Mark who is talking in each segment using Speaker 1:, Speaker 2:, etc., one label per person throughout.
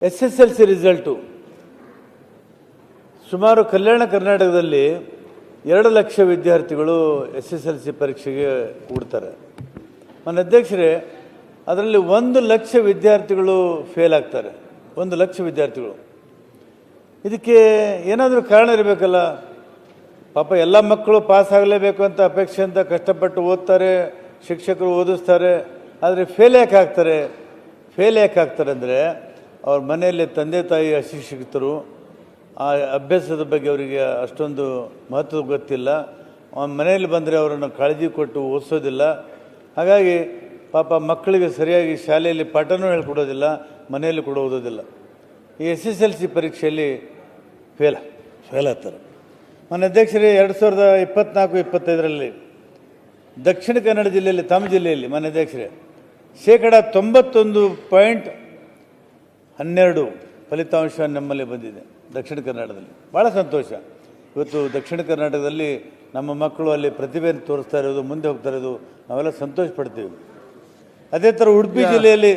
Speaker 1: SSLC result ಸುಮಾರು ಕಲ್ಯಾಣ ಕರ್ನಾಟಕದಲ್ಲಿ 2 ಲಕ್ಷ ವಿದ್ಯಾರ್ಥಿಗಳು SSLC ಪರೀಕ್ಷೆಗೆ ಕೂಡ್ತಾರೆ. ನನ್ನ ಅಧ್ಯಕ್ಷರೇ, ಅದರಲ್ಲಿ 1 ಲಕ್ಷ ವಿದ್ಯಾರ್ಥಿಗಳು ಫೇಲ್ ಆಗ್ತಾರೆ. 1 ಲಕ್ಷ ವಿದ್ಯಾರ್ಥಿಗಳು. ಇದಕ್ಕೆ ಏನಾದರೂ ಕಾರಣ ಇರಬೇಕಲ್ಲ. ಪಾಪ ಎಲ್ಲ ಮಕ್ಕಳು ಪಾಸ್ ಆಗಲೇಬೇಕು ಅಂತ ಅಪೇಕ್ಷೆ ಅಂತ ಕಷ್ಟಪಟ್ಟು ಓದ್ತಾರೆ, ಶಿಕ್ಷಕರು ಓದಿಸ್ತಾರೆ. ಆದರೆ ಫೇಲ್ ಯಾಕೆ ಆಗ್ತಾರೆ ಅಂದರೆ ಅವ್ರ ಮನೆಯಲ್ಲಿ ತಂದೆ ತಾಯಿ ಅಶಿಕ್ಷಿತರು, ಆ ಅಭ್ಯಾಸದ ಬಗ್ಗೆ ಅವರಿಗೆ ಅಷ್ಟೊಂದು ಮಹತ್ವ ಗೊತ್ತಿಲ್ಲ. ಅವನ ಮನೆಯಲ್ಲಿ ಬಂದರೆ ಅವರನ್ನು ಕಾಳಜಿ ಕೊಟ್ಟು ಓದಿಸೋದಿಲ್ಲ. ಹಾಗಾಗಿ ಪಾಪ ಮಕ್ಕಳಿಗೆ ಸರಿಯಾಗಿ ಶಾಲೆಯಲ್ಲಿ ಪಾಠನೂ ಹೇಳ್ಕೊಡೋದಿಲ್ಲ, ಮನೆಯಲ್ಲಿ ಕೂಡ ಓದೋದಿಲ್ಲ. ಈ SSLC ಪರೀಕ್ಷೆಯಲ್ಲಿ ಫೇಲ್ ಆಗ್ತಾರೆ. ನನ್ನ ಅಧ್ಯಕ್ಷರೇ, 2024-25ರಲ್ಲಿ ದಕ್ಷಿಣ ಕನ್ನಡ ಜಿಲ್ಲೆಯಲ್ಲಿ, ತಮ್ಮ ಜಿಲ್ಲೆಯಲ್ಲಿ ಮಾನ್ಯ ಅಧ್ಯಕ್ಷರೇ, 91.12% ಫಲಿತಾಂಶ ನಮ್ಮಲ್ಲಿ ಬಂದಿದೆ. ದಕ್ಷಿಣ ಕನ್ನಡದಲ್ಲಿ ಭಾಳ ಸಂತೋಷ. ಇವತ್ತು ದಕ್ಷಿಣ ಕರ್ನಾಟಕದಲ್ಲಿ ನಮ್ಮ ಮಕ್ಕಳು ಅಲ್ಲಿ ಪ್ರತಿಭೆಯನ್ನು ತೋರಿಸ್ತಾ ಇರೋದು, ಮುಂದೆ ಹೋಗ್ತಾ ಇರೋದು, ನಾವೆಲ್ಲ ಸಂತೋಷ ಪಡ್ತೀವಿ. ಅದೇ ಥರ ಉಡುಪಿ ಜಿಲ್ಲೆಯಲ್ಲಿ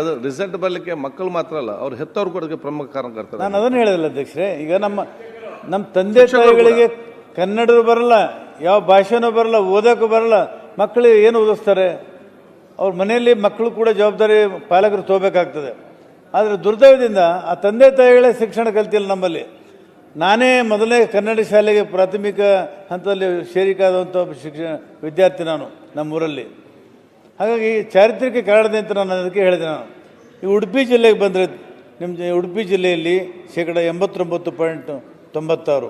Speaker 2: ಅದು ರಿಸಲ್ಟ್ ಬರಲಿಕ್ಕೆ ಮಕ್ಕಳು ಮಾತ್ರ ಅಲ್ಲ, ಅವ್ರು ಹೆತ್ತವ್ರು ಕೂಡ ಪ್ರಮುಖ ಕಾರಣ ಮಾಡ್ತಾರೆ.
Speaker 1: ನಾನು ಅದನ್ನು ಹೇಳಿದಲ್ಲ ಅಧ್ಯಕ್ಷರೇ. ಈಗ ನಮ್ಮ ತಂದೆ ತಾಯಿಗಳಿಗೆ ಕನ್ನಡವೂ ಬರಲ್ಲ, ಯಾವ ಭಾಷೆನೂ ಬರಲ್ಲ, ಓದೋಕ್ಕೂ ಬರಲ್ಲ, ಮಕ್ಕಳಿಗೆ ಏನು ಓದಿಸ್ತಾರೆ? ಅವ್ರ ಮನೆಯಲ್ಲಿ ಮಕ್ಕಳು ಕೂಡ ಜವಾಬ್ದಾರಿ ಪಾಲಕರು ತಗೋಬೇಕಾಗ್ತದೆ. ಆದರೆ ದುರ್ದೈವದಿಂದ ಆ ತಂದೆ ತಾಯಿಗಳೇ ಶಿಕ್ಷಣ ಕಲ್ತಿಲ್ಲ ನಮ್ಮಲ್ಲಿ. ನಾನೇ ಮೊದಲನೇ ಕನ್ನಡ ಶಾಲೆಗೆ ಪ್ರಾಥಮಿಕ ಹಂತದಲ್ಲಿ ಸೇರಿಕಾದಂಥ ವಿದ್ಯಾರ್ಥಿ ನಾನು ನಮ್ಮೂರಲ್ಲಿ. ಹಾಗಾಗಿ ಚಾರಿತ್ರಿಕ ಕಾರಣದೆ ಅಂತ ನಾನು ಅದಕ್ಕೆ ಹೇಳಿದೆ. ನಾನು ಈ ಉಡುಪಿ ಜಿಲ್ಲೆಗೆ ಬಂದರೆ, ನಿಮ್ಮ ಉಡುಪಿ ಜಿಲ್ಲೆಯಲ್ಲಿ 89.96%.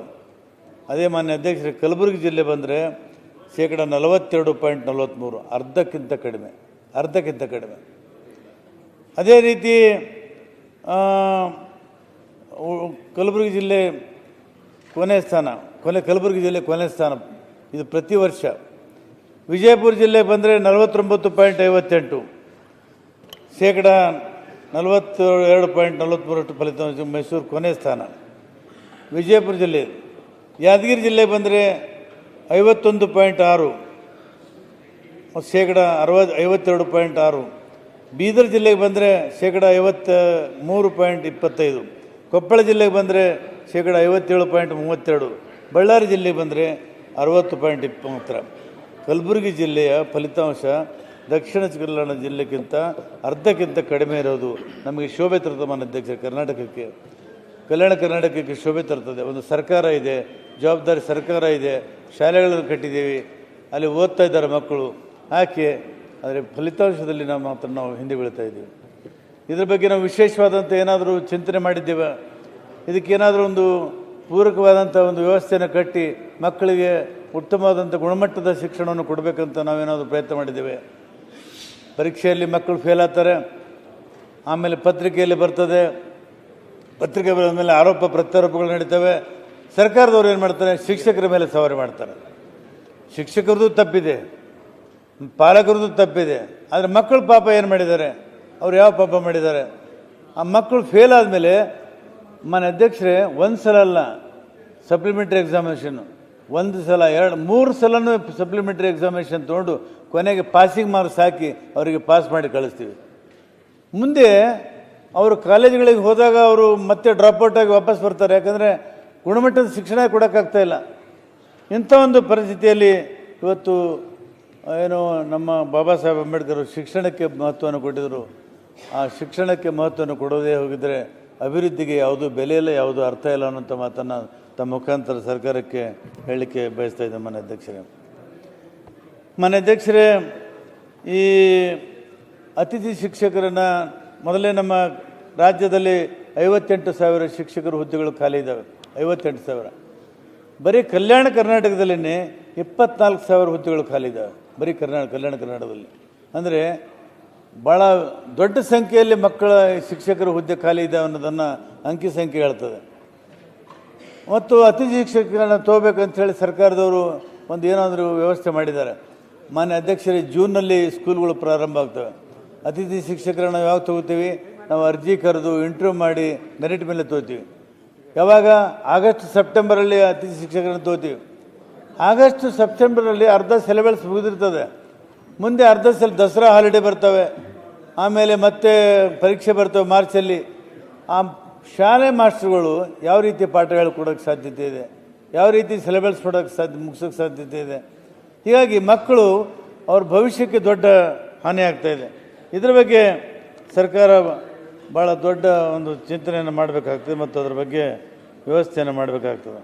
Speaker 1: ಅದೇ ಮಾನ್ಯ ಅಧ್ಯಕ್ಷರೇ, ಕಲಬುರಗಿ ಜಿಲ್ಲೆ ಬಂದರೆ 42.43%, ಅರ್ಧಕ್ಕಿಂತ ಕಡಿಮೆ. ಅದೇ ರೀತಿ ಕಲಬುರಗಿ ಜಿಲ್ಲೆ ಕಲಬುರಗಿ ಜಿಲ್ಲೆ ಕೊನೆ ಸ್ಥಾನ ಇದು ಪ್ರತಿ ವರ್ಷ. ವಿಜಯಪುರ ಜಿಲ್ಲೆ ಬಂದರೆ 49.58%, 42.43% ಫಲಿತಾಂಶ. ಮೈಸೂರು ಕೊನೆ ಸ್ಥಾನ ವಿಜಯಪುರ ಜಿಲ್ಲೆ. ಯಾದಗಿರಿ ಜಿಲ್ಲೆ ಬಂದರೆ 51.6%, 52.6%. ಬೀದರ್ ಜಿಲ್ಲೆಗೆ ಬಂದರೆ 53.25%. ಕೊಪ್ಪಳ ಜಿಲ್ಲೆಗೆ ಬಂದರೆ 57.32%. ಬಳ್ಳಾರಿ ಜಿಲ್ಲೆಗೆ ಬಂದರೆ 60.20%. ಕಲಬುರಗಿ ಜಿಲ್ಲೆಯ ಫಲಿತಾಂಶ ದಕ್ಷಿಣ ಕನ್ನಡ ಜಿಲ್ಲೆಗಿಂತ ಅರ್ಧಕ್ಕಿಂತ ಕಡಿಮೆ ಇರೋದು ನಮಗೆ ಶೋಭೆ ತರ್ತದೆ. ಮಾನ್ಯ ಅಧ್ಯಕ್ಷ, ಕರ್ನಾಟಕಕ್ಕೆ, ಕಲ್ಯಾಣ ಕರ್ನಾಟಕಕ್ಕೆ ಶೋಭೆ ತರ್ತದೆ. ಒಂದು ಸರ್ಕಾರ ಇದೆ, ಜವಾಬ್ದಾರಿ ಸರ್ಕಾರ ಇದೆ, ಶಾಲೆಗಳನ್ನು ಕಟ್ಟಿದ್ದೀವಿ, ಅಲ್ಲಿ ಓದ್ತಾ ಇದ್ದಾರೆ ಮಕ್ಕಳು. ಯಾಕೆ ಆದರೆ ಫಲಿತಾಂಶದಲ್ಲಿ ನಾವು ಹಿಂದೆ ಬೀಳ್ತಾ ಇದ್ದೀವಿ. ಇದ್ರ ಬಗ್ಗೆ ನಾವು ವಿಶೇಷವಾದಂಥ ಏನಾದರೂ ಚಿಂತನೆ ಮಾಡಿದ್ದೇವೆ? ಇದಕ್ಕೇನಾದರೂ ಒಂದು ಪೂರಕವಾದಂಥ ಒಂದು ವ್ಯವಸ್ಥೆಯನ್ನು ಕಟ್ಟಿ ಮಕ್ಕಳಿಗೆ ಉತ್ತಮವಾದಂಥ ಗುಣಮಟ್ಟದ ಶಿಕ್ಷಣವನ್ನು ಕೊಡಬೇಕಂತ ನಾವೇನಾದರೂ ಪ್ರಯತ್ನ ಮಾಡಿದ್ದೇವೆ? ಪರೀಕ್ಷೆಯಲ್ಲಿ ಮಕ್ಕಳು ಫೇಲ್ ಆಗ್ತಾರೆ, ಆಮೇಲೆ ಪತ್ರಿಕೆಯಲ್ಲಿ ಬರ್ತದೆ, ಪತ್ರಿಕೆ ಬರೆದ ಮೇಲೆ ಆರೋಪ ಪ್ರತ್ಯಾರೋಪಗಳು ನಡೀತವೆ. ಸರ್ಕಾರದವ್ರು ಏನು ಮಾಡ್ತಾರೆ? ಶಿಕ್ಷಕರ ಮೇಲೆ ಸವಾರಿ ಮಾಡ್ತಾರೆ. ಶಿಕ್ಷಕರದ್ದು ತಪ್ಪಿದೆ, ಪಾಲಕರದ್ದು ತಪ್ಪಿದೆ. ಆದರೆ ಮಕ್ಕಳು ಪಾಪ ಏನು ಮಾಡಿದ್ದಾರೆ? ಅವ್ರು ಯಾವ ಪಾಪ ಮಾಡಿದ್ದಾರೆ? ಆ ಮಕ್ಕಳು ಫೇಲ್ ಆದಮೇಲೆ ಮಾನ್ಯ ಅಧ್ಯಕ್ಷರೇ, 1 ಸಲ ಅಲ್ಲ, ಸಪ್ಲಿಮೆಂಟ್ರಿ ಎಕ್ಸಾಮಿನೇಷನ್ನು 1 ಸಲ 2-3 ಸಲನೂ ಸಪ್ಲಿಮೆಂಟ್ರಿ ಎಕ್ಸಾಮಿನೇಷನ್ ತೊಗೊಂಡು ಕೊನೆಗೆ ಪಾಸಿಂಗ್ ಮಾರ್ಕ್ಸ್ ಹಾಕಿ ಅವರಿಗೆ ಪಾಸ್ ಮಾಡಿ ಕಳಿಸ್ತೀವಿ. ಮುಂದೆ ಅವರು ಕಾಲೇಜುಗಳಿಗೆ ಹೋದಾಗ ಅವರು ಮತ್ತೆ ಡ್ರಾಪ್ಔಟ್ ಆಗಿ ವಾಪಸ್ ಬರ್ತಾರೆ. ಯಾಕಂದರೆ ಗುಣಮಟ್ಟದ ಶಿಕ್ಷಣ ಕೊಡೋಕ್ಕಾಗ್ತಾಯಿಲ್ಲ. ಇಂಥ ಒಂದು ಪರಿಸ್ಥಿತಿಯಲ್ಲಿ ಇವತ್ತು ಏನು ನಮ್ಮ ಬಾಬಾ ಸಾಹೇಬ್ ಅಂಬೇಡ್ಕರ್ ಶಿಕ್ಷಣಕ್ಕೆ ಮಹತ್ವವನ್ನು ಕೊಟ್ಟಿದ್ದರು. ಆ ಶಿಕ್ಷಣಕ್ಕೆ ಮಹತ್ವವನ್ನು ಕೊಡೋದೇ ಹೋಗಿದ್ದರೆ ಅಭಿವೃದ್ಧಿಗೆ ಯಾವುದೂ ಬೆಲೆ ಇಲ್ಲ, ಯಾವುದೂ ಅರ್ಥ ಇಲ್ಲ ಅನ್ನೋಂಥ ಮಾತನ್ನು ತಮ್ಮ ಮುಖಾಂತರ ಸರ್ಕಾರಕ್ಕೆ ಹೇಳಲಿಕ್ಕೆ ಬಯಸ್ತಾ ಇದ್ದೆ. ಮಾನ್ಯ ಅಧ್ಯಕ್ಷರೇ, ಈ ಅತಿಥಿ ಶಿಕ್ಷಕರನ್ನು ಮೊದಲೇ ನಮ್ಮ ರಾಜ್ಯದಲ್ಲಿ 58,000 ಶಿಕ್ಷಕರ ಹುದ್ದೆಗಳು ಖಾಲಿ ಇದ್ದಾವೆ. 58,000. ಬರೀ ಕಲ್ಯಾಣ ಕರ್ನಾಟಕದಲ್ಲೇ 24,000 ಹುದ್ದೆಗಳು ಖಾಲಿ ಇದ್ದಾವೆ, ಬರೀ ಕಲ್ಯಾಣ ಕರ್ನಾಟಕದಲ್ಲಿ. ಅಂದರೆ ಭಾಳ ದೊಡ್ಡ ಸಂಖ್ಯೆಯಲ್ಲಿ ಮಕ್ಕಳ ಶಿಕ್ಷಕರ ಹುದ್ದೆ ಖಾಲಿ ಇದ್ದಾವೆ ಅನ್ನೋದನ್ನು ಅಂಕಿ ಸಂಖ್ಯೆ ಹೇಳ್ತದೆ. ಮತ್ತು ಅತಿಥಿ ಶಿಕ್ಷಕರನ್ನು ತೊಗೋಬೇಕಂಥೇಳಿ ಸರ್ಕಾರದವರು ಒಂದು ಏನಾದರೂ ವ್ಯವಸ್ಥೆ ಮಾಡಿದ್ದಾರೆ. ಮಾನ್ಯ ಅಧ್ಯಕ್ಷರೇ, ಜೂನ್ನಲ್ಲಿ ಸ್ಕೂಲ್ಗಳು ಪ್ರಾರಂಭ ಆಗ್ತವೆ. ಅತಿಥಿ ಶಿಕ್ಷಕರನ್ನು ಯಾವಾಗ ತೊಗೋತೀವಿ? ನಾವು ಅರ್ಜಿ ಕರೆದು ಇಂಟರ್ವ್ಯೂ ಮಾಡಿ ಮೆರಿಟ್ ಮೇಲೆ ತೊಗೋತೀವಿ. ಯಾವಾಗ? ಆಗಸ್ಟ್ ಸೆಪ್ಟೆಂಬರಲ್ಲಿ ಅತಿಥಿ ಶಿಕ್ಷಕರನ್ನು ತೊಗೋತೀವಿ. ಆಗಸ್ಟ್ ಸೆಪ್ಟೆಂಬರಲ್ಲಿ ಅರ್ಧ ಸಿಲೆಬಸ್ ಮುಗಿದಿರ್ತದೆ. ಮುಂದೆ ಅರ್ಧ ದಸರಾ ಹಾಲಿಡೇ ಬರ್ತವೆ, ಆಮೇಲೆ ಮತ್ತೆ ಪರೀಕ್ಷೆ ಬರ್ತವೆ ಮಾರ್ಚಲ್ಲಿ. ಆ ಶಾಲೆ ಮಾಸ್ಟರ್ಗಳು ಯಾವ ರೀತಿ ಪಾಠ ಹೇಳ್ಕೊಡೋಕ್ಕೆ ಸಾಧ್ಯತೆ ಇದೆ, ಯಾವ ರೀತಿ ಸಿಲೆಬಸ್ ಮುಗಿಸೋಕ್ಕೆ ಸಾಧ್ಯತೆ ಇದೆ. ಹೀಗಾಗಿ ಮಕ್ಕಳು ಅವ್ರ ಭವಿಷ್ಯಕ್ಕೆ ದೊಡ್ಡ ಹಾನಿ ಆಗ್ತಾಯಿದೆ. ಇದರ ಬಗ್ಗೆ ಸರ್ಕಾರ ಭಾಳ ದೊಡ್ಡ ಒಂದು ಚಿಂತನೆಯನ್ನು ಮಾಡಬೇಕಾಗ್ತದೆ ಮತ್ತು ಅದರ ಬಗ್ಗೆ ವ್ಯವಸ್ಥೆಯನ್ನು ಮಾಡಬೇಕಾಗ್ತದೆ.